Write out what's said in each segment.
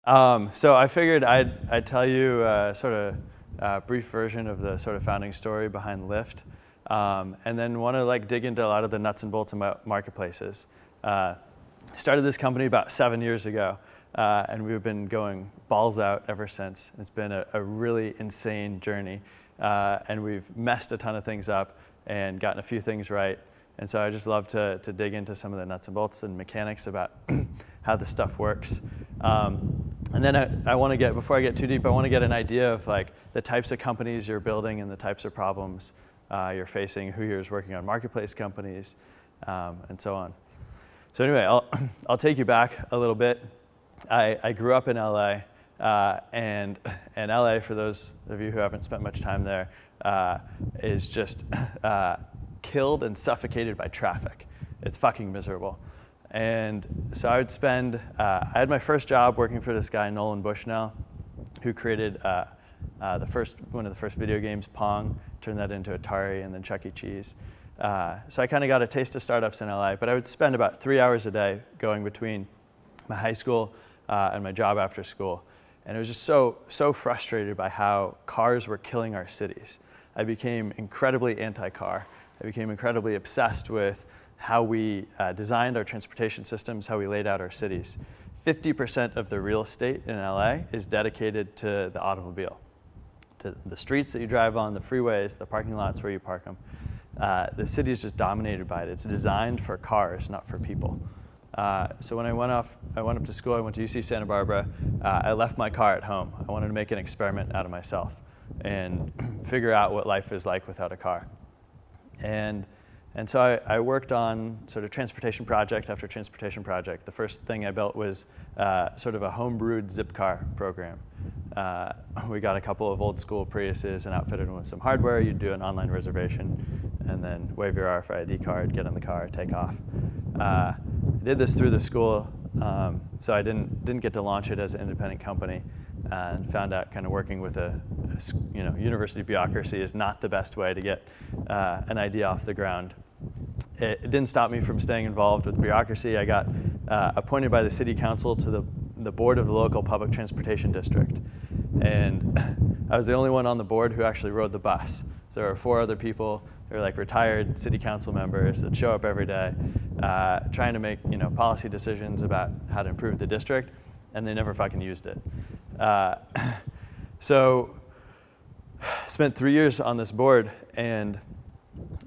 So I figured I'd tell you sort of a brief version of the sort of founding story behind Lyft, and then want to like dig into a lot of the nuts and bolts about marketplaces. Started this company about 7 years ago, and we've been going balls out ever since. It's been a really insane journey, and we've messed a ton of things up and gotten a few things right. And so I just love to dig into some of the nuts and bolts and mechanics about how this stuff works. And then I want to get, before I get too deep, I want to get an idea of like the types of companies you're building and the types of problems you're facing, who here's working on marketplace companies, and so on. So anyway, I'll take you back a little bit. I grew up in LA, and LA, for those of you who haven't spent much time there, is just killed and suffocated by traffic. It's fucking miserable. And so I would spend, I had my first job working for this guy, Nolan Bushnell, who created one of the first video games, Pong, turned that into Atari and then Chuck E. Cheese. So I kind of got a taste of startups in LA, but I would spend about 3 hours a day going between my high school and my job after school. And it was just so frustrated by how cars were killing our cities. I became incredibly anti-car. I became incredibly obsessed with how we designed our transportation systems, how we laid out our cities. 50% of the real estate in LA is dedicated to the automobile, to the streets that you drive on, the freeways, the parking lots where you park them. The city is just dominated by it. It's designed for cars, not for people. So when I went up to school, I went to UC Santa Barbara. I left my car at home. I wanted to make an experiment out of myself and figure out what life is like without a car. And so I worked on sort of transportation project after transportation project. The first thing I built was sort of a home-brewed zip car program. We got a couple of old school Priuses and outfitted them with some hardware. You'd do an online reservation and then wave your RFID card, get in the car, take off. I did this through the school, so I didn't get to launch it as an independent company, and found out kind of working with a university bureaucracy is not the best way to get an idea off the ground. It didn't stop me from staying involved with bureaucracy. I got appointed by the city council to the board of the local public transportation district. And I was the only one on the board who actually rode the bus. So there were 4 other people who were like retired city council members that show up every day trying to make policy decisions about how to improve the district, and they never fucking used it. So spent 3 years on this board and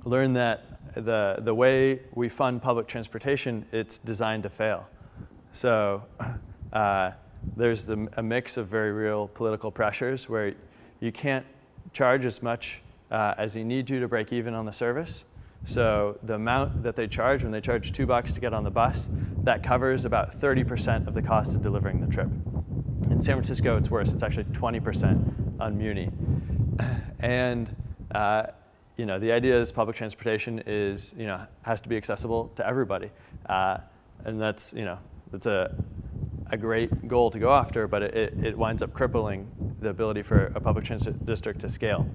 learned that the way we fund public transportation, it's designed to fail. So there's a mix of very real political pressures where you can't charge as much as you need to break even on the service. So the amount that they charge, when they charge $2 to get on the bus, that covers about 30% of the cost of delivering the trip. In San Francisco, it's worse. It's actually 20% on Muni. And the idea is public transportation is, has to be accessible to everybody. And that's, it's a great goal to go after, but it winds up crippling the ability for a public transit district to scale.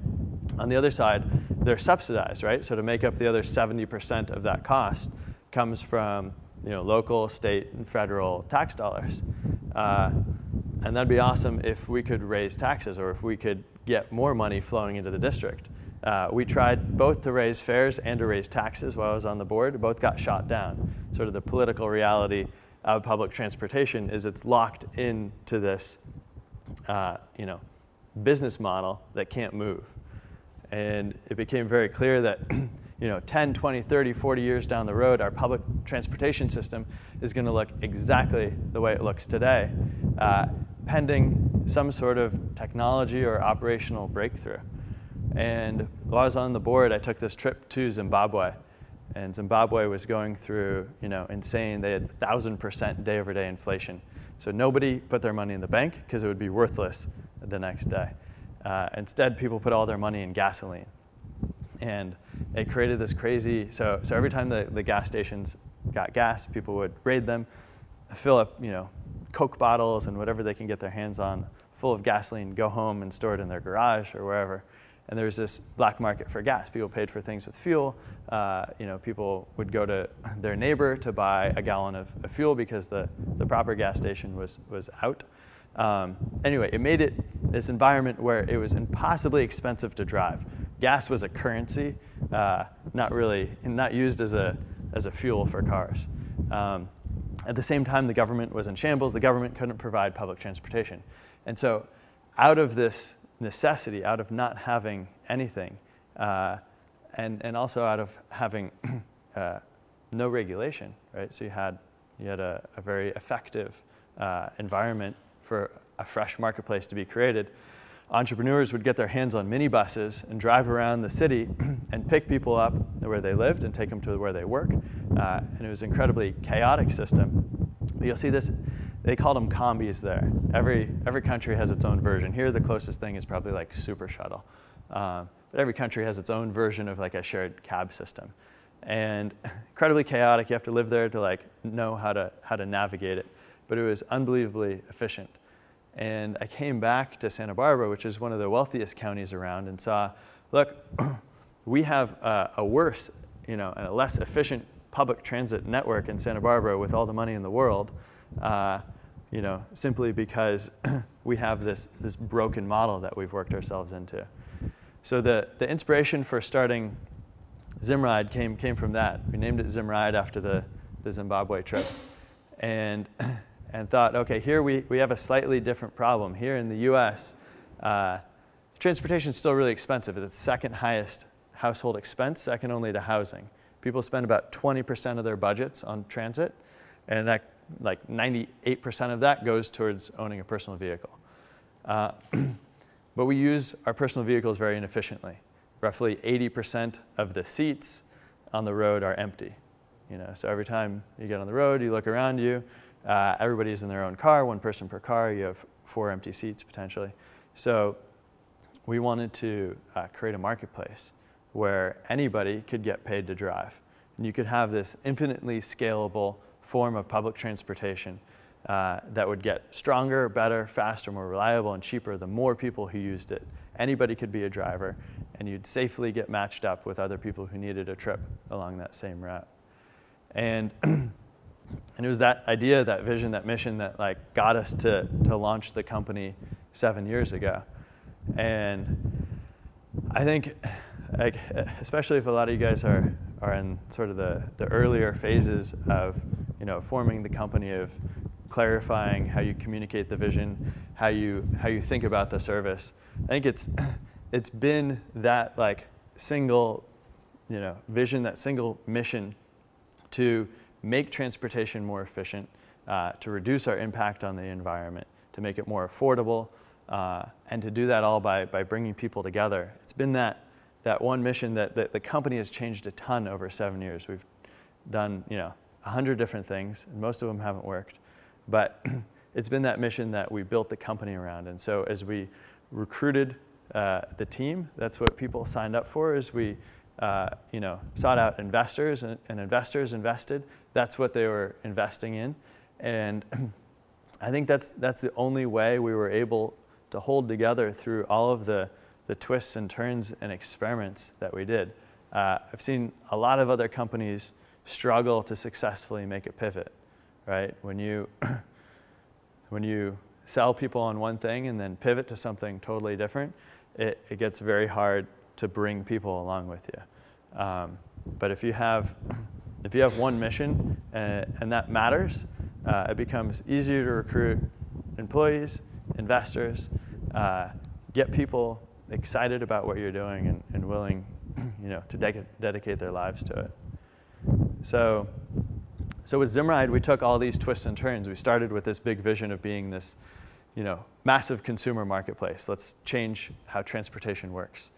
On the other side, they're subsidized, right? So to make up the other 70% of that cost comes from, local, state, and federal tax dollars. And that'd be awesome if we could raise taxes or if we could get more money flowing into the district. We tried both to raise fares and to raise taxes while I was on the board. Both got shot down. Sort of the political reality of public transportation is it's locked into this, business model that can't move. And it became very clear that 10, 20, 30, 40 years down the road, our public transportation system is going to look exactly the way it looks today, pending some sort of technology or operational breakthrough. And while I was on the board, I took this trip to Zimbabwe. And Zimbabwe was going through, insane. They had 1,000% day-over-day inflation. So nobody put their money in the bank because it would be worthless the next day. Instead, people put all their money in gasoline. And it created this crazy, so every time the gas stations got gas, people would raid them, fill up, Coke bottles and whatever they can get their hands on full of gasoline, go home and store it in their garage or wherever. And there was this black market for gas. People paid for things with fuel. People would go to their neighbor to buy a gallon of fuel because the proper gas station was out. Anyway, it made it this environment where it was impossibly expensive to drive. Gas was a currency, not used as a fuel for cars. At the same time, the government was in shambles. The government couldn't provide public transportation. And so out of this necessity, out of not having anything, and also out of having no regulation, right? So you had a very effective environment for a fresh marketplace to be created. Entrepreneurs would get their hands on minibuses and drive around the city and pick people up where they lived and take them to where they work. And it was an incredibly chaotic system. But you'll see this, they called them combis there. Every country has its own version. Here, the closest thing is probably like Super Shuttle. But every country has its own version of like a shared cab system. And incredibly chaotic. You have to live there to like know how to navigate it. But it was unbelievably efficient. And I came back to Santa Barbara, which is one of the wealthiest counties around, and saw, look, we have a worse, and a less efficient public transit network in Santa Barbara with all the money in the world, simply because we have this broken model that we've worked ourselves into. So the inspiration for starting Zimride came from that. We named it Zimride after the Zimbabwe trip. And thought, okay, here we have a slightly different problem. Here in the US, transportation is still really expensive. It's the second highest household expense, second only to housing. People spend about 20% of their budgets on transit, and that, like 98% of that goes towards owning a personal vehicle. But we use our personal vehicles very inefficiently. Roughly 80% of the seats on the road are empty. So every time you get on the road, you look around you, everybody's in their own car, one person per car. You have 4 empty seats potentially. So we wanted to create a marketplace where anybody could get paid to drive. And you could have this infinitely scalable form of public transportation that would get stronger, better, faster, more reliable, and cheaper the more people who used it. Anybody could be a driver, and you'd safely get matched up with other people who needed a trip along that same route. And it was that idea, that vision, that mission that like got us to launch the company 7 years ago. And I think, like, especially if a lot of you guys are in sort of the earlier phases of forming the company, of clarifying how you communicate the vision, how you think about the service. I think it's been that like single vision, that single mission to make transportation more efficient, to reduce our impact on the environment, to make it more affordable, and to do that all by bringing people together. It's been that one mission that the company has changed a ton over 7 years. We've done 100 different things, and most of them haven't worked. But it's been that mission that we built the company around. And so as we recruited the team, that's what people signed up for, is we sought out investors, and investors invested. That's what they were investing in. And I think that's the only way we were able to hold together through all of the twists and turns and experiments that we did. I've seen a lot of other companies struggle to successfully make a pivot, right? When you sell people on one thing and then pivot to something totally different, it gets very hard to bring people along with you. But if you have one mission and that matters, it becomes easier to recruit employees, investors, get people excited about what you're doing and willing to dedicate their lives to it. So with Zimride, we took all these twists and turns. We started with this big vision of being this massive consumer marketplace. Let's change how transportation works.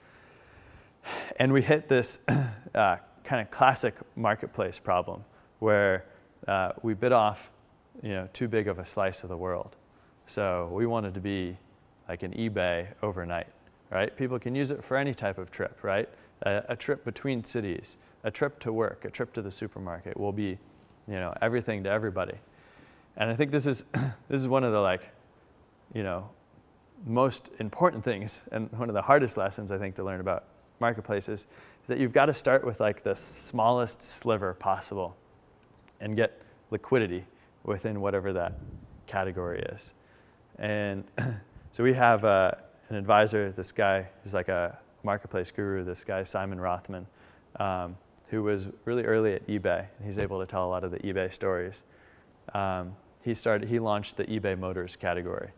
And we hit this kind of classic marketplace problem where we bit off too big of a slice of the world. So we wanted to be like an eBay overnight, right? People can use it for any type of trip, right? A trip between cities, a trip to work, a trip to the supermarket will be everything to everybody. And I think this is one of the most important things, and one of the hardest lessons I think to learn about marketplaces, is that you've got to start with like the smallest sliver possible and get liquidity within whatever that category is. And so we have an advisor, this guy who's like a marketplace guru, this guy Simon Rothman, who was really early at eBay. He's able to tell a lot of the eBay stories. He launched the eBay Motors category.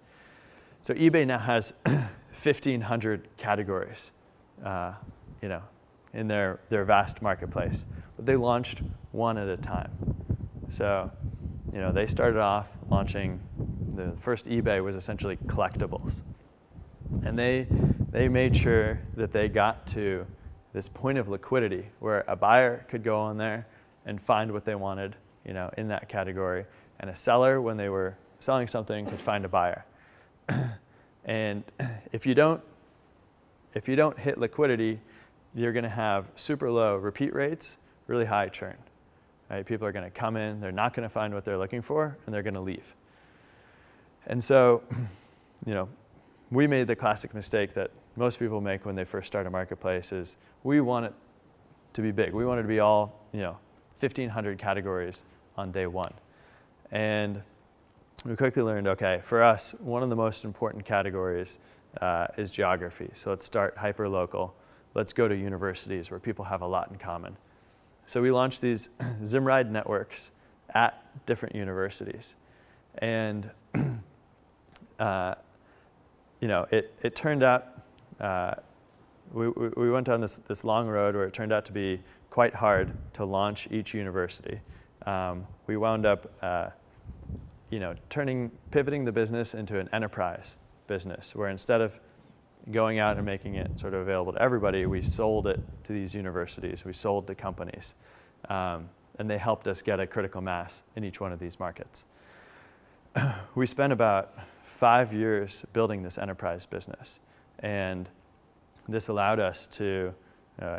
So eBay now has 1,500 categories, in their vast marketplace. But they launched one at a time. So, they started off launching, the first eBay was essentially collectibles. And they made sure that they got to this point of liquidity where a buyer could go on there and find what they wanted, in that category. And a seller, when they were selling something, could find a buyer. And if you don't hit liquidity, you're going to have super low repeat rates, really high churn. Right? People are going to come in, they're not going to find what they're looking for, and they're going to leave. And so, we made the classic mistake that most people make when they first start a marketplace is we want it to be big. We want it to be all, 1,500 categories on day one. And we quickly learned, okay, for us, one of the most important categories is geography. So let's start hyper-local. Let's go to universities where people have a lot in common. So we launched these Zimride networks at different universities. And it turned out, we went down this long road where it turned out to be quite hard to launch each university. We wound up pivoting the business into an enterprise business, where instead of going out and making it sort of available to everybody, we sold it to these universities, we sold to companies, and they helped us get a critical mass in each one of these markets. We spent about 5 years building this enterprise business, and this allowed us to,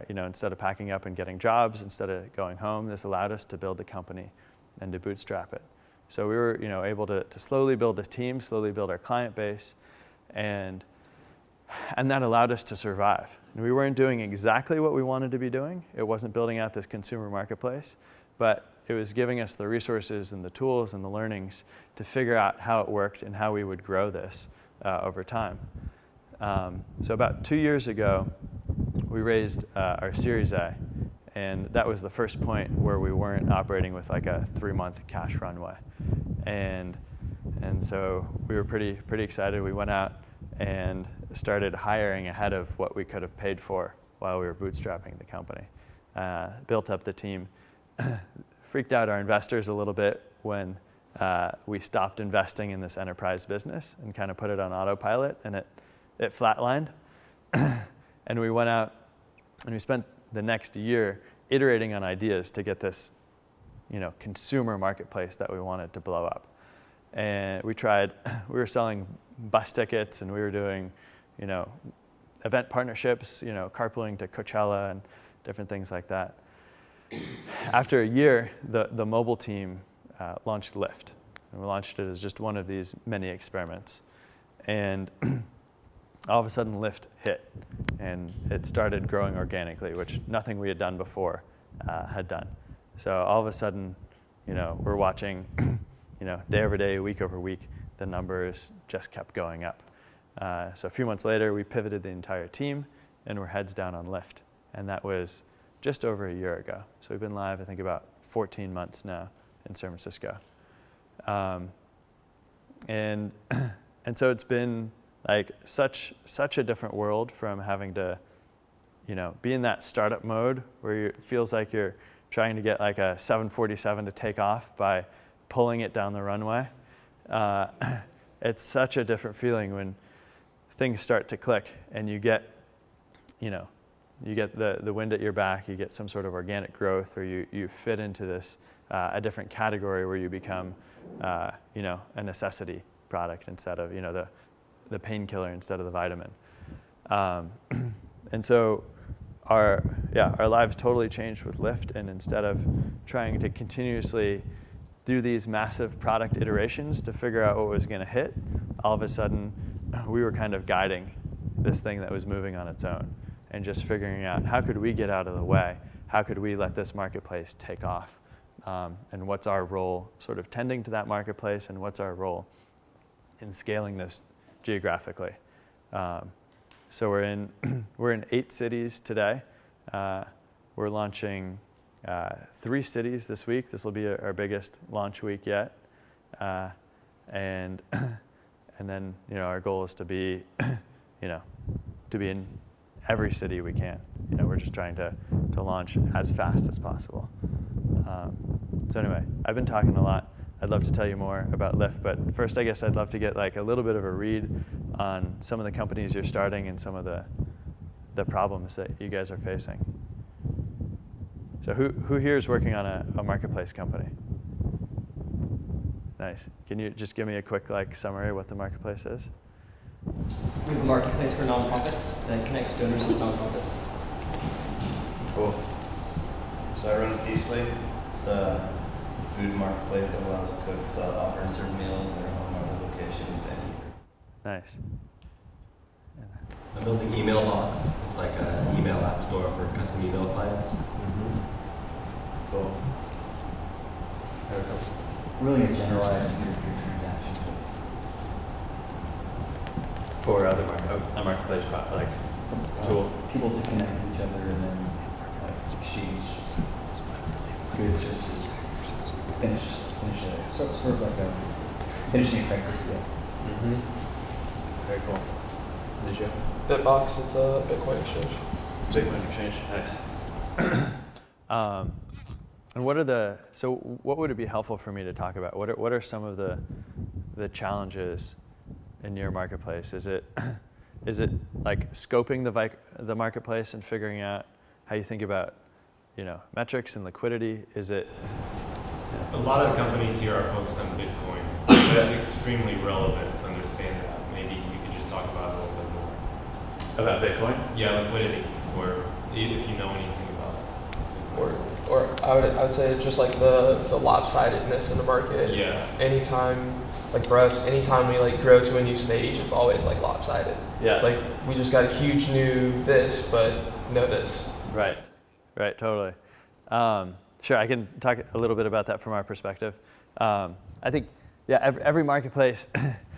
instead of packing up and getting jobs, instead of going home, this allowed us to build a company and to bootstrap it. So we were, able to slowly build this team, slowly build our client base, and that allowed us to survive. And we weren't doing exactly what we wanted to be doing. It wasn't building out this consumer marketplace, but it was giving us the resources and the tools and the learnings to figure out how it worked and how we would grow this over time. So about 2 years ago, we raised our Series A, and that was the first point where we weren't operating with like a 3-month cash runway. And so we were pretty excited. We went out and started hiring ahead of what we could have paid for while we were bootstrapping the company. Built up the team. Freaked out our investors a little bit when we stopped investing in this enterprise business and kind of put it on autopilot, and it flatlined. And we went out and we spent the next year iterating on ideas to get this, consumer marketplace that we wanted to blow up. And we were selling bus tickets, and we were doing, event partnerships, carpooling to Coachella and different things like that. After a year, the mobile team launched Lyft. And we launched it as just one of these many experiments. And all of a sudden, Lyft hit. And it started growing organically, which nothing we had done before had done. So all of a sudden, we're watching, day over day, week over week, the numbers just kept going up. So a few months later, we pivoted the entire team, and we're heads down on Lyft. And that was just over a year ago. So we've been live, I think, about 14 months now in San Francisco. And so it's been like such a different world from having to, be in that startup mode where it feels like you're trying to get like a 747 to take off by pulling it down the runway. It's such a different feeling when things start to click and you get, you get the wind at your back, you get some sort of organic growth, or you fit into this, a different category where you become, a necessity product instead of, the painkiller instead of the vitamin. And so our lives totally changed with Lyft, and instead of trying to continuously do these massive product iterations to figure out what was going to hit, all of a sudden we were kind of guiding this thing that was moving on its own and just figuring out how could we get out of the way, how could we let this marketplace take off, and what's our role sort of tending to that marketplace, and what's our role in scaling this geographically. So we're in we're in 8 cities today. We're launching 3 cities this week. This will be our biggest launch week yet, and then our goal is to be to be in every city we can. We're just trying to launch as fast as possible. So anyway, I've been talking a lot. I'd love to tell you more about Lyft, but first I guess I'd love to get like a little bit of a read on some of the companies you're starting and some of the problems that you guys are facing. So who here is working on a marketplace company? Nice. Can you just give me a quick like summary of what the marketplace is? We have a marketplace for nonprofits that connects donors with nonprofits. Cool. So I run Feastly. It's a food marketplace that allows cooks to offer and serve meals in their home or other locations to any user. Nice. I'm building Email Box. It's like an email app store for custom email clients. Cool. Really a generalized peer-to-peer transaction. For other marketplace like tool. People to connect with each other and then like exchange goods just to finish it. Sort of like a finishing effect. Very cool. Did you? Bitbox, it's a Bitcoin exchange. Bitcoin exchange, nice. And what would it be helpful for me to talk about? What are some of the challenges in your marketplace? Is it like scoping the marketplace and figuring out how you think about metrics and liquidity? Is it A lot of companies here are focused on Bitcoin. That's extremely relevant to understand that. Maybe you could just talk about it a little bit more. about Bitcoin? Yeah, liquidity, or if you know anything about it. Or I would say just like the lopsidedness in the market. Yeah. Anytime, like for us, anytime we like grow to a new stage, it's always like lopsided. Yeah. It's like we just got a huge new this, but no this. Right, totally. Sure, I can talk a little bit about that from our perspective. I think, yeah, every marketplace,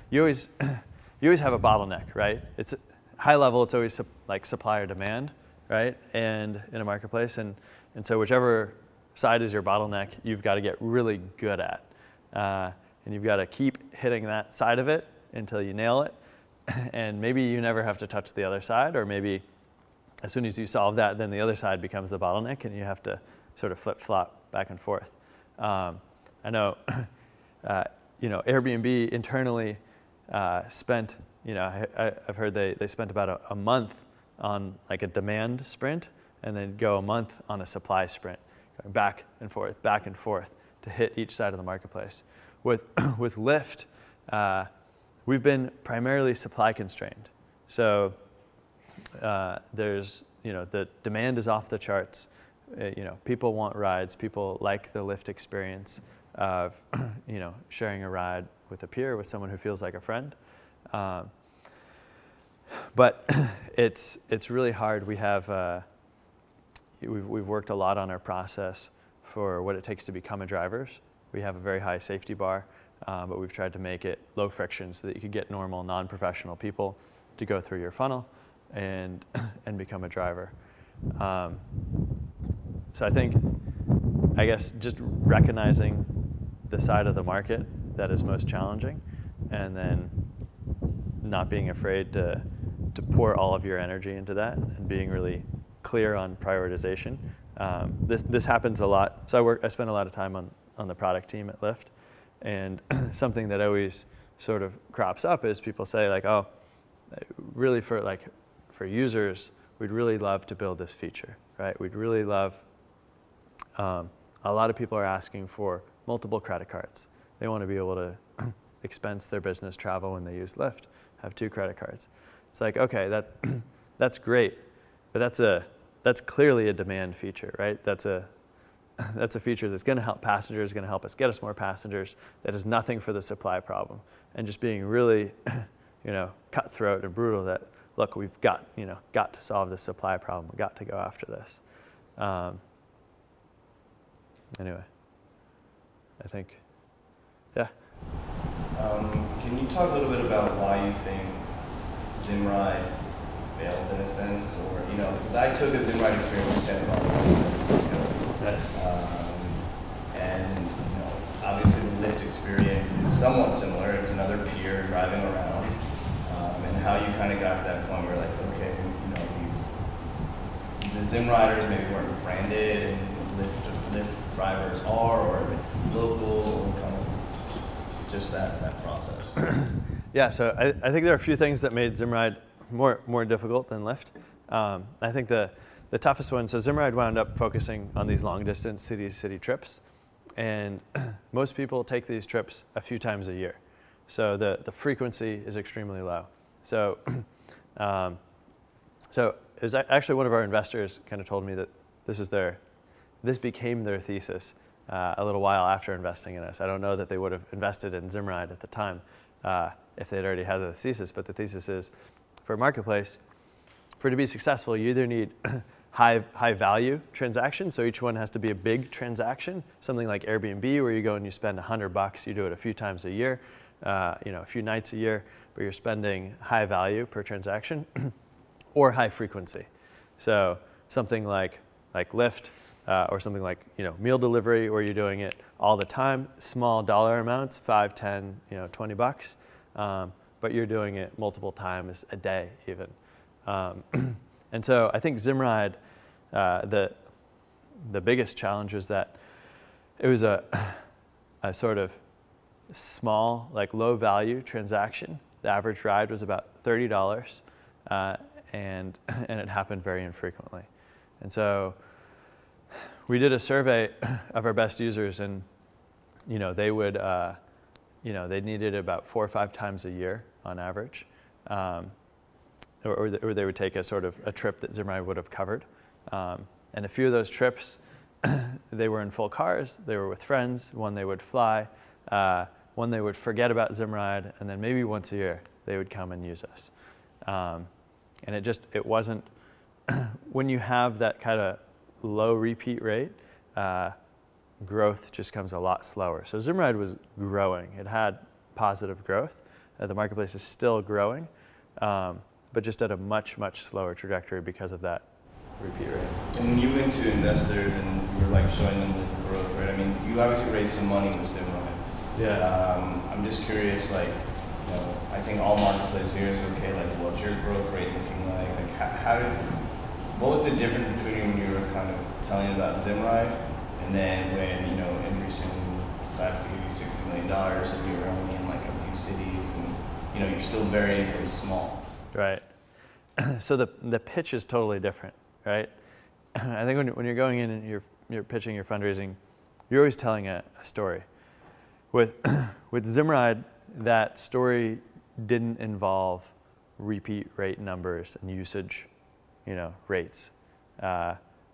you always have a bottleneck, right? It's high level. It's always like supply or demand, right? And in a marketplace, and so whichever side is your bottleneck, you've got to get really good at, and you've got to keep hitting that side of it until you nail it. And maybe you never have to touch the other side, or maybe as soon as you solve that, then the other side becomes the bottleneck, and you have to sort of flip-flop back and forth. I know, Airbnb internally spent, I've heard they spent about a month on like a demand sprint, and then go a month on a supply sprint, going back and forth to hit each side of the marketplace. With Lyft, we've been primarily supply constrained. So there's, the demand is off the charts. People want rides. People like the Lyft experience of, sharing a ride with a peer, with someone who feels like a friend. But it's really hard. We have we've worked a lot on our process for what it takes to become a driver. We have a very high safety bar, but we've tried to make it low friction so that you could get normal, non-professional people to go through your funnel and become a driver. So I guess just recognizing the side of the market that is most challenging, and then not being afraid to pour all of your energy into that, and being really clear on prioritization. This happens a lot. So I spend a lot of time on the product team at Lyft, and something that always sort of crops up is people say like, oh, really for users, we'd really love to build this feature, right? We'd really love, a lot of people are asking for multiple credit cards. They want to be able to expense their business travel when they use Lyft, have 2 credit cards. It's like, okay, that's great, but that's clearly a demand feature, right? That's a feature that's going to help passengers, going to help us get us more passengers. That is nothing for the supply problem. And just being really, cutthroat and brutal that, look, we've got to solve this supply problem. We've got to go after this. Anyway, I think, yeah. Can Can you talk a little bit about why you think Zimride failed in a sense, or because I took a Zimride experience from Santa Barbara to San Francisco, and obviously the Lyft experience is somewhat similar. It's another peer driving around, and how you kind of got to that point where like, okay, the Zim riders maybe weren't branded, and Lyft drivers are, or if it's local, or kind of just that process. Yeah, so I think there are a few things that made Zimride more difficult than Lyft. I think the toughest one, so Zimride wound up focusing on these long distance city-to-city trips, and most people take these trips a few times a year. So the frequency is extremely low. So, so it was actually one of our investors kind of told me that this became their thesis a little while after investing in us. I don't know that they would have invested in Zimride at the time if they'd already had the thesis, but the thesis is for a marketplace, for it to be successful, you either need high value transactions, so each one has to be a big transaction, something like Airbnb where you go and you spend $100, you do it a few times a year, a few nights a year, but you're spending high value per transaction, or high frequency. So something like Lyft, or something like meal delivery where you're doing it all the time, small dollar amounts, 5, 10, $20, but you're doing it multiple times a day even. And so I think Zimride, the biggest challenge was that it was a sort of small, like low value transaction. The average ride was about $30, and it happened very infrequently. And so we did a survey of our best users, and they would they needed about 4 or 5 times a year on average, or they would take a sort of a trip that Zimride would have covered. And a few of those trips, they were in full cars, they were with friends, one they would fly, one they would forget about Zimride, and then maybe once a year they would come and use us. And it wasn't, when you have that kind of low repeat rate, growth just comes a lot slower. So Zimride was growing. It had positive growth. The marketplace is still growing, but just at a much slower trajectory because of that repeat rate. And when you went to investors and you were like showing them the growth rate, I mean, you obviously raised some money with Zimride. Yeah. I'm just curious, like, I think all marketplace here is okay. Like, what's your growth rate looking like? Like, what was the difference between when you were kind of telling about Zimride and then when Andreessen decides to give you $60 million and you're only in like a few cities and you're still very small. Right. So the pitch is totally different, right? I think when you're going in and you're pitching your fundraising, you're always telling a story. With Zimride, that story didn't involve repeat rate numbers and usage, rates,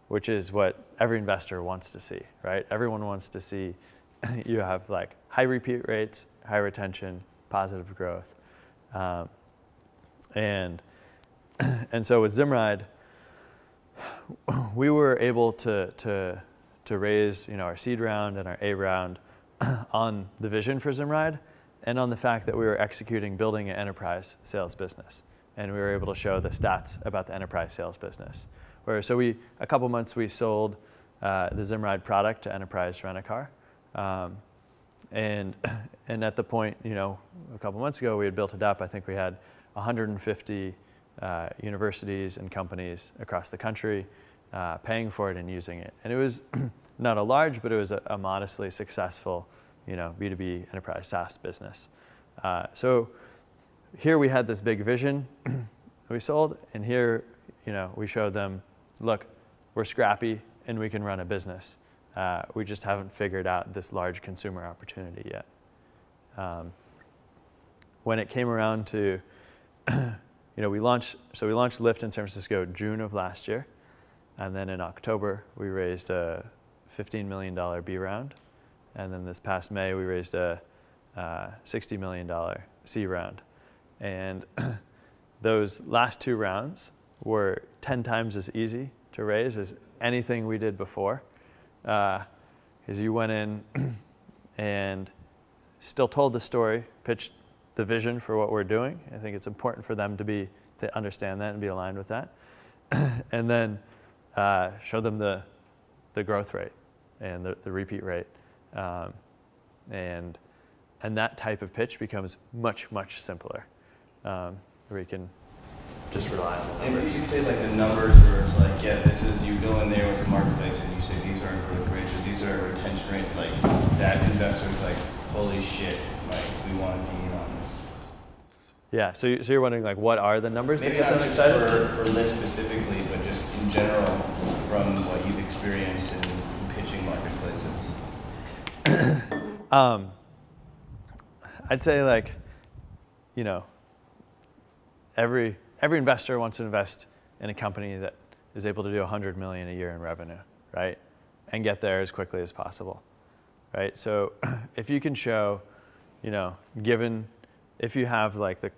which is what every investor wants to see, right? Everyone wants to see you have like high repeat rates, high retention, positive growth, and so with Zimride, we were able to raise our seed round and our A round on the vision for Zimride and on the fact that we were building an enterprise sales business, and we were able to show the stats about the enterprise sales business. So a couple months we sold the Zimride product to Enterprise Rent-A-Car, and at the point a couple months ago we had built it up. I think we had 150 universities and companies across the country paying for it and using it, and it was not a large, but it was a modestly successful B2B enterprise SaaS business. So here we had this big vision we sold, and here we showed them, look, we're scrappy and we can run a business. We just haven't figured out this large consumer opportunity yet. When it came around to, we launched Lyft in San Francisco June of last year, and then in October we raised a $15 million B round, and then this past May we raised a $60 million C round, and those last 2 rounds were 10 times as easy to raise as anything we did before, because you went in and still told the story, pitched the vision for what we're doing. I think it's important for them to understand that and be aligned with that. And then show them the growth rate and the repeat rate. And that type of pitch becomes much, much simpler, where you can just rely on the numbers. And you could say like the numbers where it's like, yeah, this is, you go in there with the marketplace and you say these are growth rates or these are retention rates, like that investor's like, holy shit, like we want to be in on this. Yeah, so you're wondering like what are the numbers Maybe that get not them just excited? for Lyft specifically, but just in general from what you've experienced in pitching marketplaces. I'd say like, you know, every investor wants to invest in a company that is able to do 100 million a year in revenue, right? And get there as quickly as possible, right? So if you can show, you know, if you have like the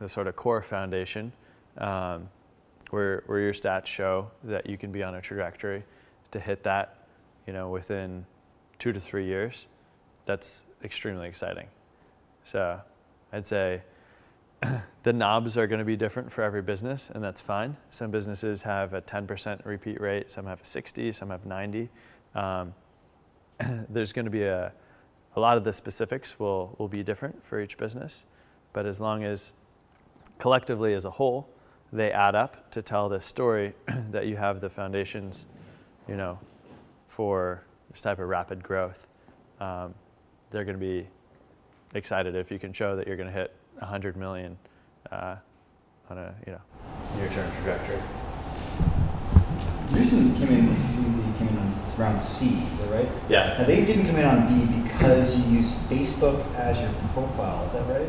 sort of core foundation, where your stats show that you can be on a trajectory to hit that, you know, within 2 to 3 years, that's extremely exciting. So I'd say the knobs are going to be different for every business, and that's fine. Some businesses have a 10% repeat rate, some have 60, some have 90. There's going to be a lot of the specifics will be different for each business, but as long as collectively as a whole, they add up to tell this story that you have the foundations, you know, for this type of rapid growth, they're going to be excited if you can show that you're going to hit 100 million on a, you know, near-term trajectory. Recently came in, you came in on round C, is that right? Yeah. Now they didn't come in on B because you use Facebook as your profile, is that right?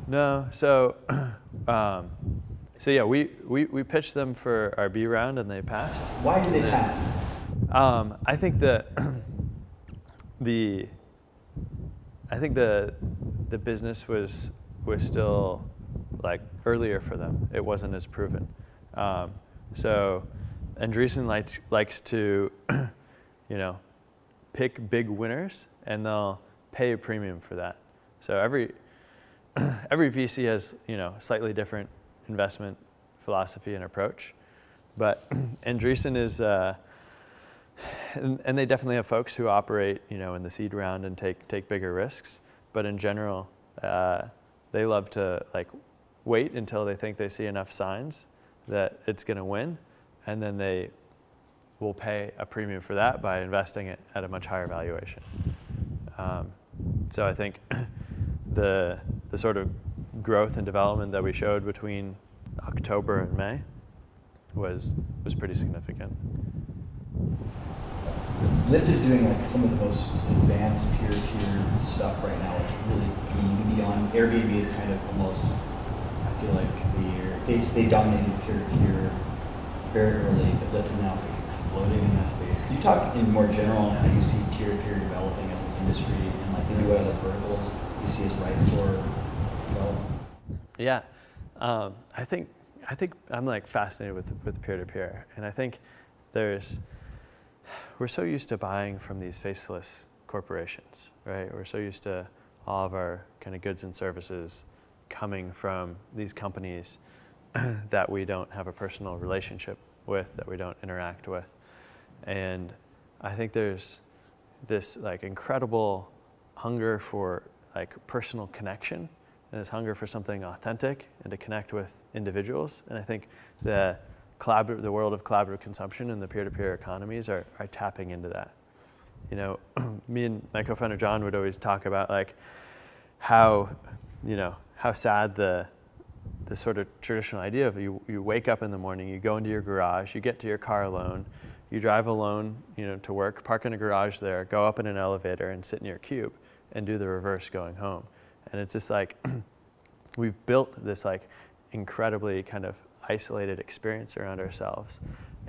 No, so yeah, we pitched them for our B round and they passed. Why did they pass? I think the business was still like earlier for them. It wasn't as proven. So Andreessen likes to, you know, pick big winners and they'll pay a premium for that. So every VC has, you know, slightly different investment philosophy and approach, but Andreessen is, and they definitely have folks who operate, you know, in the seed round and take bigger risks. But in general, they love to like wait until they think they see enough signs that it's going to win, and then they will pay a premium for that by investing it at a much higher valuation. So I think the sort of growth and development that we showed between October and May was pretty significant. Lyft is doing like some of the most advanced peer-to-peer stuff right now. It's really beyond. Airbnb is kind of almost, I feel like they dominated peer-to-peer very early, but Lyft is now like exploding in that space. Could you talk in more general on how you see peer-to-peer developing as an industry and like maybe what other verticals you see as ripe for development? Yeah, I think I'm like fascinated with peer-to-peer, and I think we're so used to buying from these faceless corporations, right? We're so used to all of our kind of goods and services coming from these companies that we don't have a personal relationship with, that we don't interact with. And I think there's this like incredible hunger for like personal connection, and this hunger for something authentic and to connect with individuals. And I think the world of collaborative consumption and the peer-to-peer economies are tapping into that. You know, me and my co-founder John would always talk about like how sad the sort of traditional idea of you wake up in the morning, you go into your garage, you get to your car alone, you drive alone, you know, to work, park in a garage there, go up in an elevator and sit in your cube and do the reverse going home. And it's just like we've built this like incredibly kind of isolated experience around ourselves,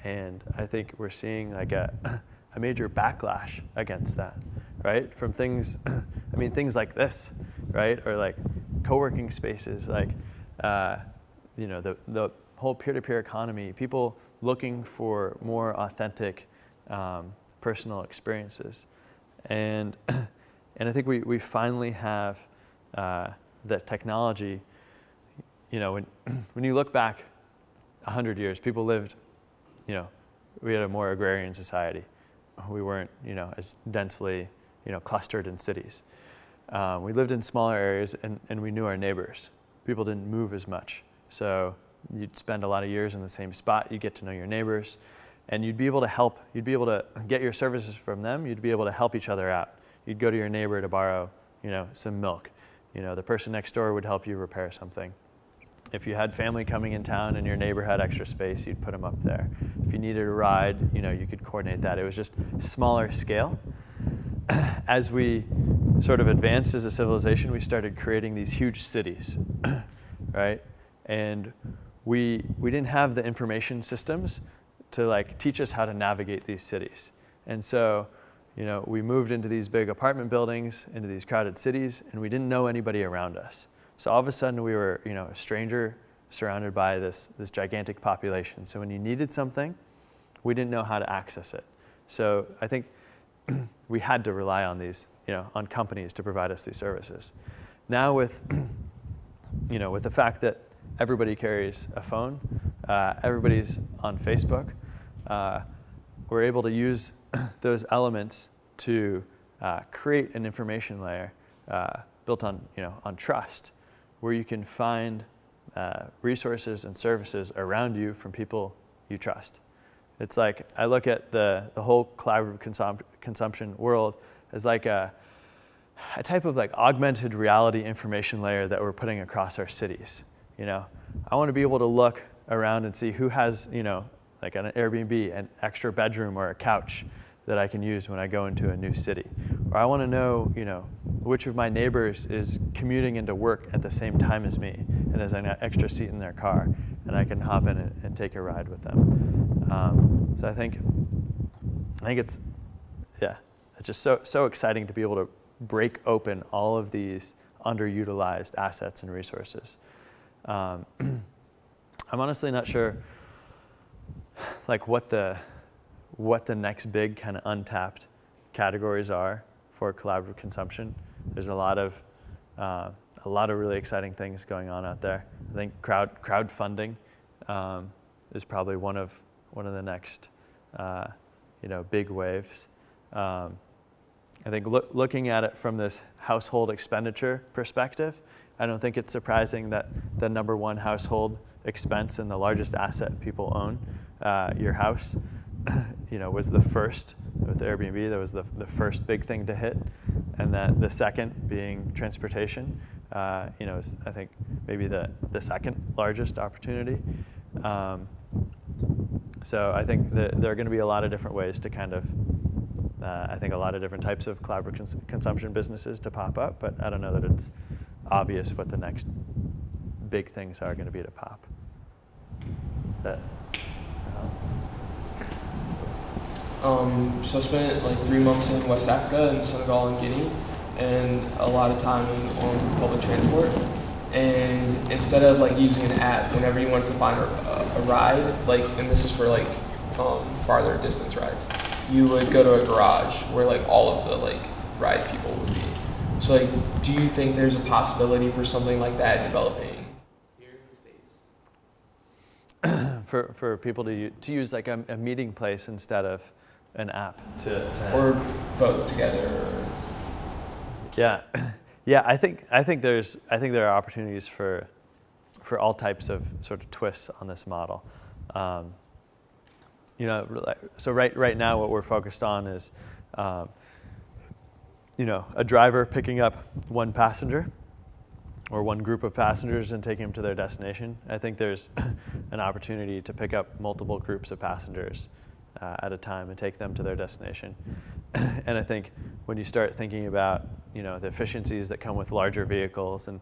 and I think we're seeing like a major backlash against that, right? From things, I mean things like this, right? Or like co-working spaces, like you know, the whole peer-to-peer economy, people looking for more authentic personal experiences, and I think we finally have the technology, you know, when you look back 100 years, people lived, you know, we had a more agrarian society. We weren't, you know, as densely, you know, clustered in cities. We lived in smaller areas, and we knew our neighbors. People didn't move as much. So you'd spend a lot of years in the same spot, you'd get to know your neighbors, and you'd be able to help, you'd be able to get your services from them, you'd be able to help each other out. You'd go to your neighbor to borrow, you know, some milk. You know, the person next door would help you repair something. If you had family coming in town and your neighbor had extra space, you'd put them up there. If you needed a ride, you know, you could coordinate that. It was just smaller scale. As we sort of advanced as a civilization, we started creating these huge cities, right? And we didn't have the information systems to like teach us how to navigate these cities. And so, you know, we moved into these big apartment buildings, into these crowded cities, and we didn't know anybody around us. So all of a sudden we were, you know, a stranger surrounded by this gigantic population. So when you needed something, we didn't know how to access it. So I think we had to rely on these, you know, on companies to provide us these services. Now with, you know, with the fact that everybody carries a phone, everybody's on Facebook, we're able to use those elements to create an information layer built on, you know, on trust, where you can find resources and services around you from people you trust. It's like, I look at the whole collaborative consumption world as like a type of like augmented reality information layer that we're putting across our cities. You know, I want to be able to look around and see who has, you know, like an Airbnb, an extra bedroom or a couch that I can use when I go into a new city. Or I want to know, you know, which of my neighbors is commuting into work at the same time as me and has an extra seat in their car, and I can hop in and take a ride with them. So I think it's, yeah, it's just so exciting to be able to break open all of these underutilized assets and resources. I'm honestly not sure like what the next big kind of untapped categories are for collaborative consumption. There's a lot of really exciting things going on out there. I think crowdfunding is probably one of the next you know, big waves. I think looking at it from this household expenditure perspective, I don't think it's surprising that the #1 household expense and the largest asset people own, your house, you know, was the first with Airbnb. That was the first big thing to hit, and then the second being transportation. You know, is, I think maybe the second largest opportunity. So I think that there are going to be a lot of different ways to kind of, I think a lot of different types of collaborative consumption businesses to pop up, but I don't know that it's obvious what the next big things are going to be to pop. So I spent like 3 months in West Africa, in Senegal and Guinea, and a lot of time on public transport. And instead of like using an app whenever you wanted to find a ride, like, and this is for like farther distance rides, you would go to a garage where like all of the like ride people would be. So like, do you think there's a possibility for something like that developing here in the States? For people to use like a meeting place instead of an app Or both together. Yeah, yeah. I think there are opportunities for all types of sort of twists on this model. You know, so right now what we're focused on is, you know, a driver picking up one passenger or one group of passengers and taking them to their destination. I think there's an opportunity to pick up multiple groups of passengers at a time and take them to their destination. And I think when you start thinking about, you know, the efficiencies that come with larger vehicles and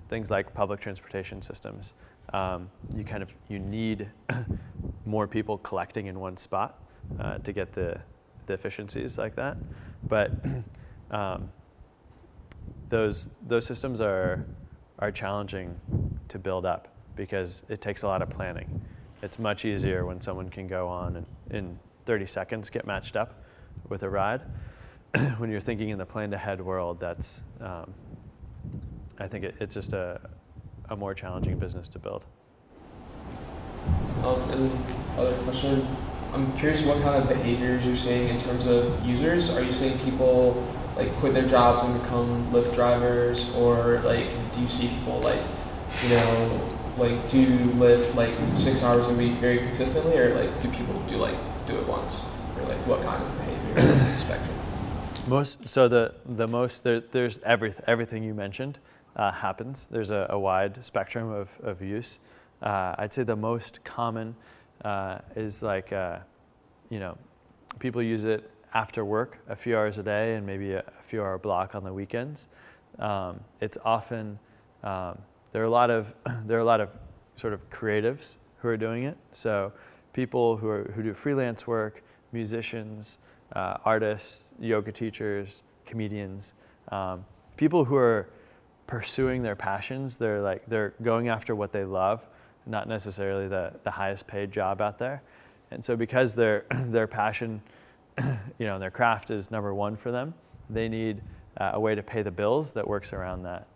things like public transportation systems, you need more people collecting in one spot to get the efficiencies like that. But those systems are challenging to build up because it takes a lot of planning. It's much easier when someone can go on and in 30 seconds get matched up with a ride. When you're thinking in the planned ahead world, that's I think it's just a more challenging business to build. And then other question, I'm curious what kind of behaviors you're seeing in terms of users. Are you seeing people like quit their jobs and become Lyft drivers, or like do you see people like, you know, like do Lyft like 6 hours a week very consistently, or like do people do it once, or like what kind of behavior is the spectrum? There's everything you mentioned happens. There's a wide spectrum of use. I'd say the most common is like, you know, people use it after work, a few hours a day, and maybe a few hour block on the weekends. It's often there are a lot of sort of creatives who are doing it. So people who do freelance work, musicians, artists, yoga teachers, comedians, people who are pursuing their passions. They're going after what they love, not necessarily the highest paid job out there. And so because their passion, you know, their craft is number one for them, they need a way to pay the bills that works around that.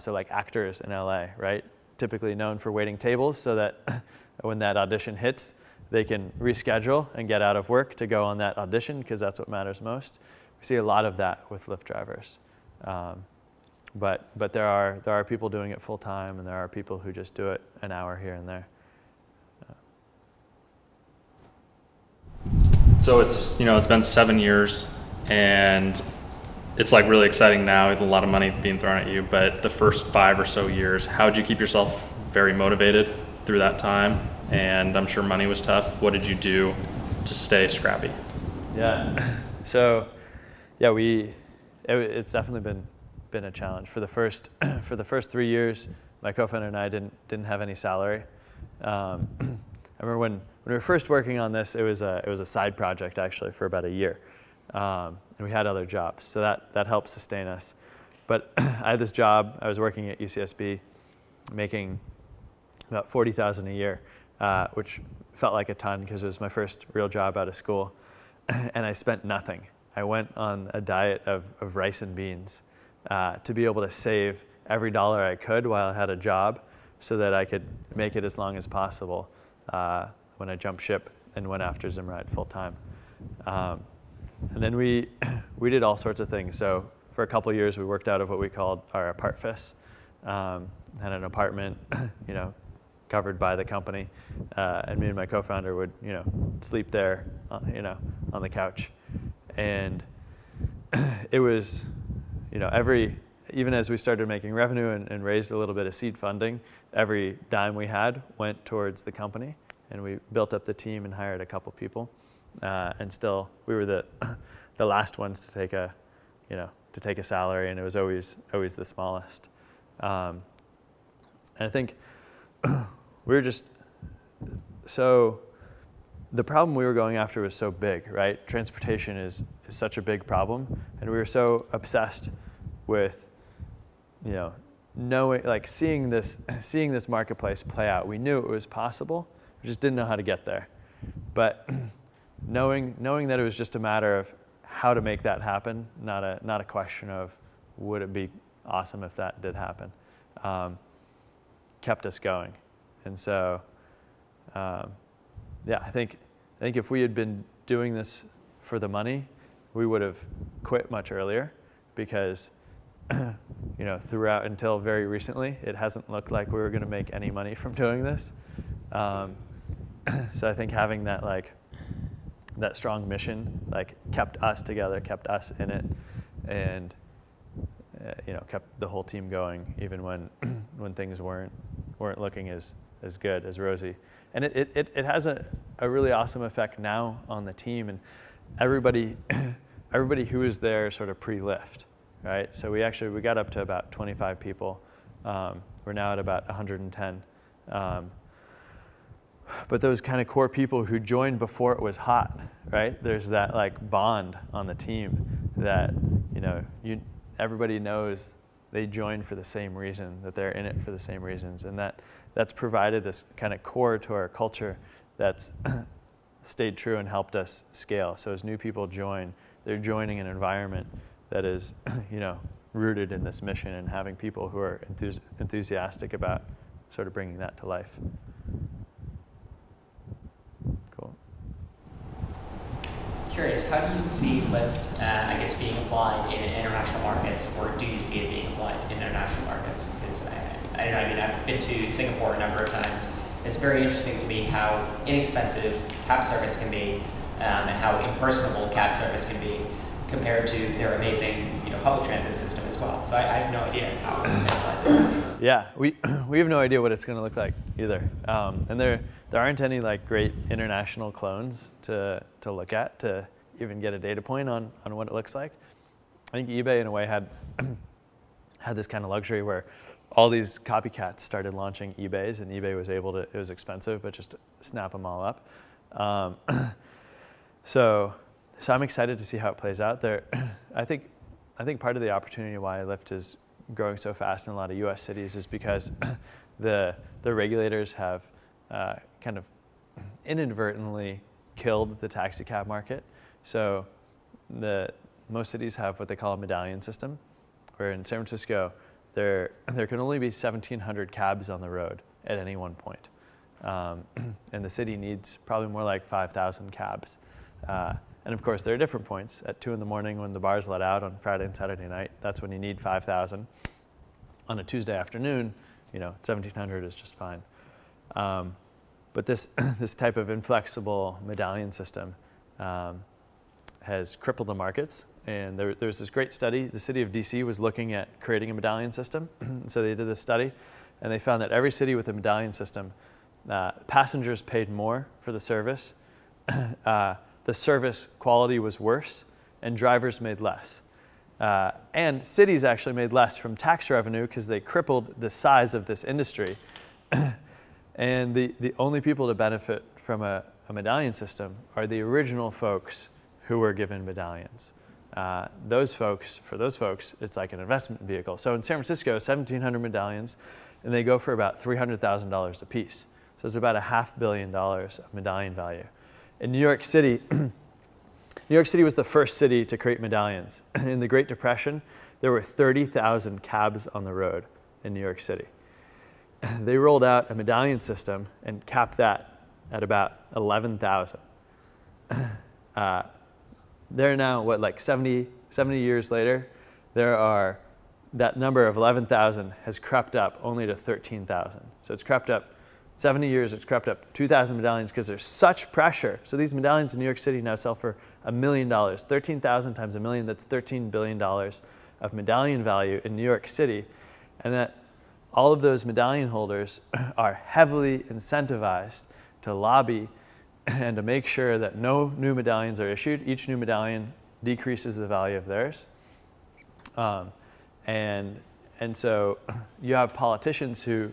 So like actors in LA, right? Typically known for waiting tables so that when that audition hits, they can reschedule and get out of work to go on that audition because that's what matters most. We see a lot of that with Lyft drivers. But there are people doing it full time, and there are people who just do it an hour here and there. So it's been 7 years, and it's like really exciting now with a lot of money being thrown at you. But the first 5 or so years, how did you keep yourself very motivated through that time? And I'm sure money was tough. What did you do to stay scrappy? Yeah. So yeah, it's definitely been a challenge. For the first 3 years, my co-founder and I didn't have any salary. I remember when we were first working on this, it was a side project actually for about a year, and we had other jobs, so that helped sustain us. But I had this job. I was working at UCSB, making about $40,000 a year, which felt like a ton because it was my first real job out of school, and I spent nothing. I went on a diet of rice and beans to be able to save every dollar I could while I had a job so that I could make it as long as possible when I jumped ship and went after Zimride full time. And then we did all sorts of things. So for a couple of years, we worked out of what we called our apartfis. Had an apartment, you know, covered by the company, and me and my co-founder would, you know, sleep there, you know, on the couch. And it was, you know, even as we started making revenue and raised a little bit of seed funding, every dime we had went towards the company, and we built up the team and hired a couple people. And still, we were the last ones to take a salary, and it was always the smallest. And I think we were just so. The problem we were going after was so big, right? Transportation is such a big problem, and we were so obsessed with, you know, seeing this marketplace play out. We knew it was possible, we just didn't know how to get there. But knowing that it was just a matter of how to make that happen, not a question of would it be awesome if that did happen, kept us going. And so, yeah, I think if we had been doing this for the money, we would have quit much earlier, because you know, throughout until very recently, it hasn't looked like we were going to make any money from doing this. So I think having that strong mission kept us together, kept us in it, and you know, kept the whole team going even when things weren't looking as good, as rosy. And it has a really awesome effect now on the team, and everybody who was there sort of pre-Lyft, right? So we got up to about 25 people. We're now at about 110. But those kind of core people who joined before it was hot, right? There's that bond on the team that, you know, everybody knows they joined for the same reason, that they're in it for the same reasons, and that's provided this kind of core to our culture that's stayed true and helped us scale. So as new people join, they're joining an environment that is, you know, rooted in this mission and having people who are enthusiastic about sort of bringing that to life. Cool. Curious, how do you see Lyft, I guess, being applied in international markets, or do you see it being applied in international markets? Because I don't know, I mean, I've been to Singapore a number of times. It's very interesting to me how inexpensive cab service can be, and how impersonable cab service can be compared to their amazing, public transit system as well. So I have no idea how it applies it. Yeah, we have no idea what it's going to look like either. And there aren't any like great international clones to look at to even get a data point on what it looks like. I think eBay in a way had this kind of luxury where all these copycats started launching eBays, and eBay was able to, it was expensive, but just snap them all up. So I'm excited to see how it plays out there. I think part of the opportunity why Lyft is growing so fast in a lot of US cities is because the regulators have kind of inadvertently killed the taxi cab market. So most cities have what they call a medallion system, where in San Francisco, there can only be 1,700 cabs on the road at any one point. And the city needs probably more like 5,000 cabs. And of course, there are different points. At 2 in the morning when the bars let out on Friday and Saturday night, that's when you need 5,000. On a Tuesday afternoon, 1,700 is just fine. But this type of inflexible medallion system has crippled the markets. And there's this great study. The city of DC was looking at creating a medallion system. So they did this study, and they found that every city with a medallion system, passengers paid more for the service. The service quality was worse, and drivers made less. And cities actually made less from tax revenue because they crippled the size of this industry. And the only people to benefit from a medallion system are the original folks who were given medallions. For those folks, it's like an investment vehicle. So in San Francisco, 1,700 medallions, and they go for about $300,000 a piece. So it's about $500 million of medallion value. In New York City, New York City was the first city to create medallions. In the Great Depression, there were 30,000 cabs on the road in New York City. They rolled out a medallion system and capped that at about 11,000. They're now, like 70 years later, that number of 11,000 has crept up only to 13,000. So it's crept up 70 years, it's crept up 2,000 medallions because there's such pressure. So these medallions in New York City now sell for $1 million. 13,000 times $1 million, that's $13 billion of medallion value in New York City. And that all of those medallion holders are heavily incentivized to lobby and to make sure that no new medallions are issued. Each new medallion decreases the value of theirs. And so you have politicians who,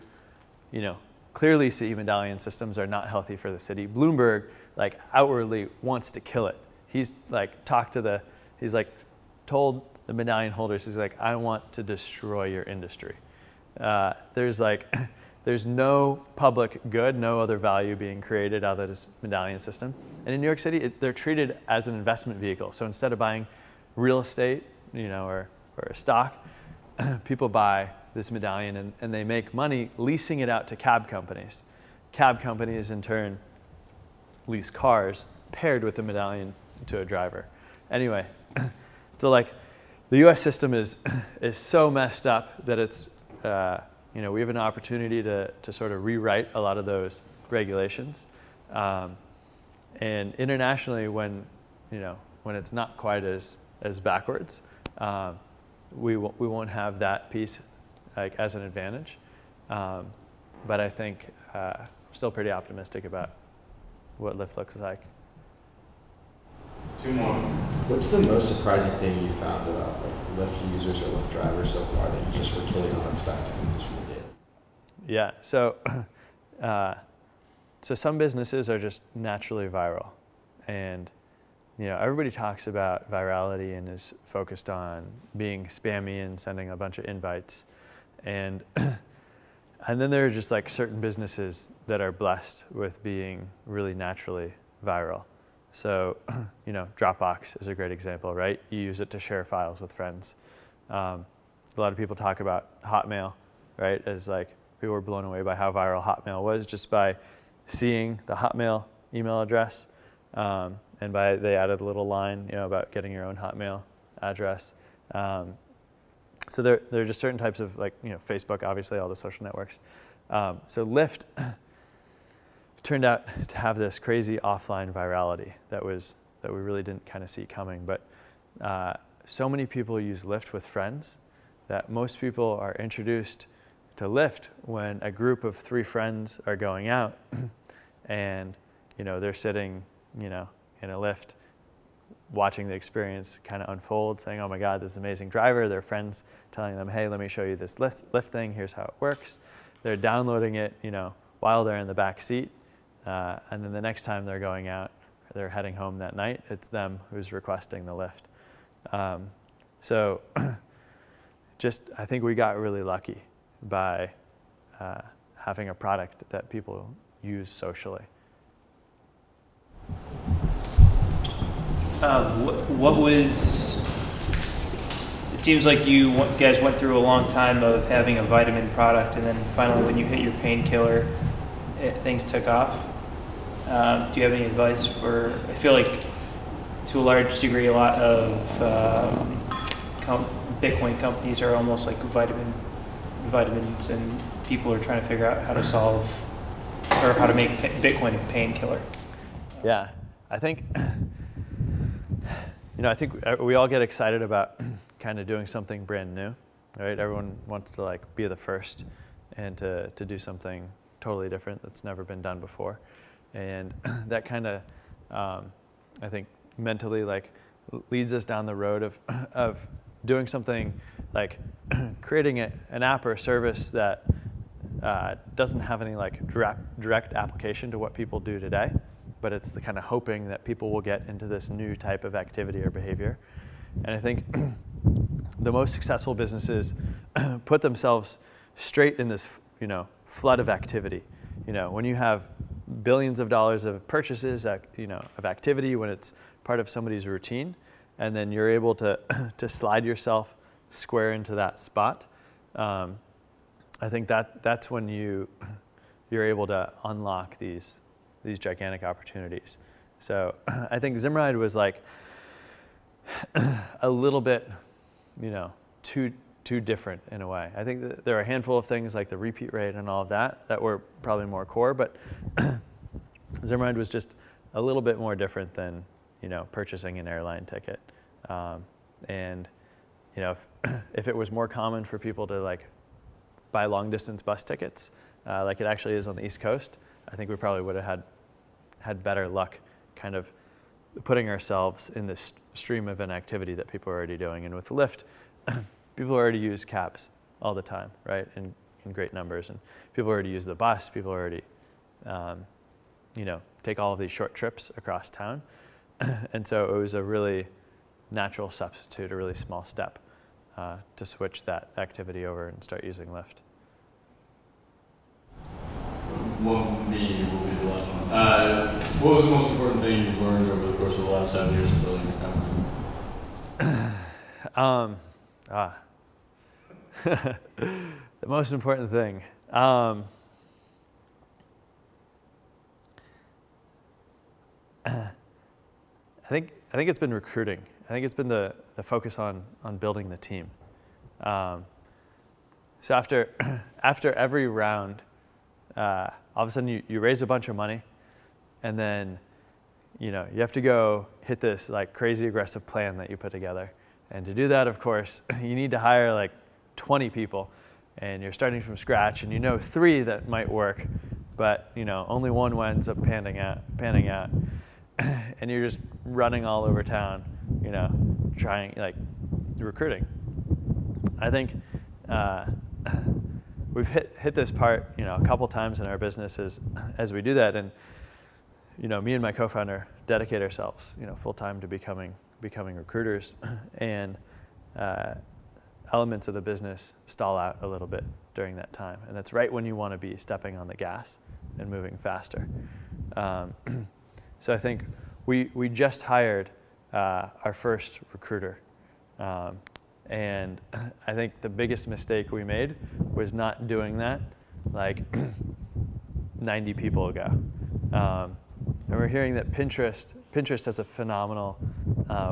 clearly see medallion systems are not healthy for the city. Bloomberg, outwardly wants to kill it. He's told the medallion holders, he's like, I want to destroy your industry. There's no public good, no other value being created out of this medallion system. And in New York City, they're treated as an investment vehicle. So instead of buying real estate, or a stock, people buy this medallion and they make money leasing it out to cab companies. Cab companies in turn lease cars paired with the medallion to a driver. Anyway, so the US system is so messed up that it's, we have an opportunity to sort of rewrite a lot of those regulations. And internationally, when it's not quite as backwards, we won't have that piece as an advantage. But I think I'm still pretty optimistic about what Lyft looks like. 2 more. What's the most surprising thing you found about Lyft users or Lyft drivers so far that you just were totally not expecting just from the data? Yeah, so some businesses are just naturally viral, and everybody talks about virality and is focused on being spammy and sending a bunch of invites, and then there are just certain businesses that are blessed with being really naturally viral. So Dropbox is a great example, right? You use it to share files with friends. a lot of people talk about Hotmail, right? As like people were blown away by how viral Hotmail was just by seeing the Hotmail email address, and they added a little line, about getting your own Hotmail address. So there are just certain types of Facebook, obviously all the social networks. So Lyft turned out to have this crazy offline virality that we really didn't kind of see coming. But so many people use Lyft with friends that most people are introduced to Lyft when a group of 3 friends are going out and they're sitting in a Lyft watching the experience kind of unfold, saying, oh my God, this is an amazing driver. Their friends telling them, hey, let me show you this Lyft thing. Here's how it works. They're downloading it, while they're in the back seat. And then the next time they're going out, they're heading home that night, it's them who's requesting the Lyft. So I think we got really lucky by having a product that people use socially. It seems like you guys went through a long time of having a vitamin product, and then finally when you hit your painkiller, things took off. Do you have any advice for, I feel like to a large degree a lot of Bitcoin companies are almost like vitamins, and people are trying to figure out how to solve or how to make Bitcoin a painkiller. Yeah, I think we all get excited about kind of doing something brand new, right? Everyone wants to be the first and to do something totally different that's never been done before. And that kind of, I think, mentally leads us down the road of doing something like creating an app or a service that doesn't have any direct application to what people do today, but it's the kind of hoping that people will get into this new type of activity or behavior. And I think the most successful businesses put themselves straight in this, flood of activity. When you have billions of dollars of purchases, of activity, when it's part of somebody's routine, and then you're able to slide yourself square into that spot. I think that's when you're able to unlock these gigantic opportunities. So I think Zimride was a little bit, too different in a way. I think that there are a handful of things like the repeat rate and all of that were probably more core, but Zimride was just a little bit more different than, purchasing an airline ticket. And, if it was more common for people to buy long distance bus tickets, like it actually is on the East Coast, I think we probably would have had better luck kind of putting ourselves in this stream of an activity that people are already doing. And with Lyft, people already use cabs all the time, right? In great numbers. And people already use the bus. People already, take all of these short trips across town. And so it was a really natural substitute, a really small step to switch that activity over and start using Lyft. Will be the last one. What was the most important thing you've learned over the course of the last 7 years of building your company? The most important thing. I think it's been recruiting. I think it's been the focus on building the team. So after every round, all of a sudden you raise a bunch of money, and then you have to go hit this crazy aggressive plan that you put together. And to do that, of course, you need to hire 20 people, and you're starting from scratch, and 3 that might work, but only one ends up panning out, and you're just running all over town, trying recruiting. I think we've hit this part, a couple times in our business as we do that, and me and my co-founder dedicate ourselves, full time to becoming recruiters, and elements of the business stall out a little bit during that time, and that's right when you want to be stepping on the gas and moving faster. So I think we just hired our first recruiter, And I think the biggest mistake we made was not doing that like 90 people ago. And we're hearing that Pinterest has a phenomenal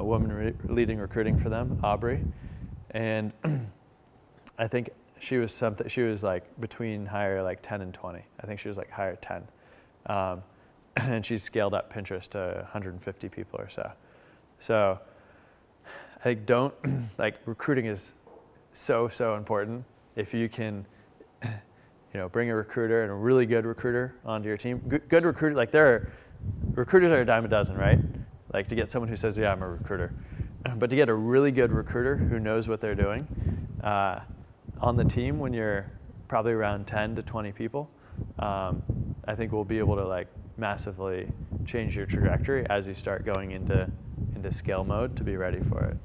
woman leading recruiting for them, Aubrey. And I think she was like between hire like 10 and 20. I think she was like hire 10. And she's scaled up Pinterest to 150 people or so. So I think like recruiting is so important. If you can, bring a recruiter and a really good recruiter onto your team. Good recruiter, like recruiters are a dime a dozen, right? Like to get someone who says, yeah, I'm a recruiter. But to get a really good recruiter who knows what they're doing on the team when you're probably around 10 to 20 people, I think we'll be able to like massively change your trajectory as you start going into scale mode to be ready for it.